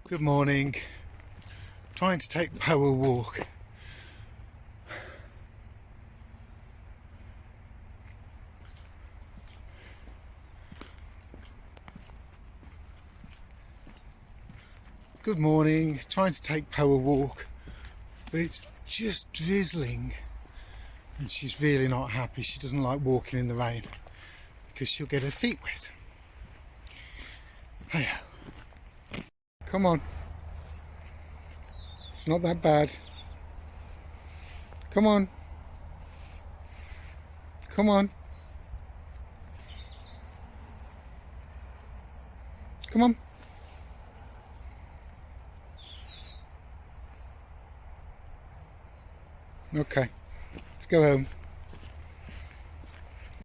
Good morning. Trying to take Poa walk. Good morning. Trying to take Poa walk, but it's just drizzling and she's really not happy. She doesn't like walking in the rain because she'll get her feet wet. Hey, come on. It's not that bad. Come on. Come on. Come on. Okay, let's go home.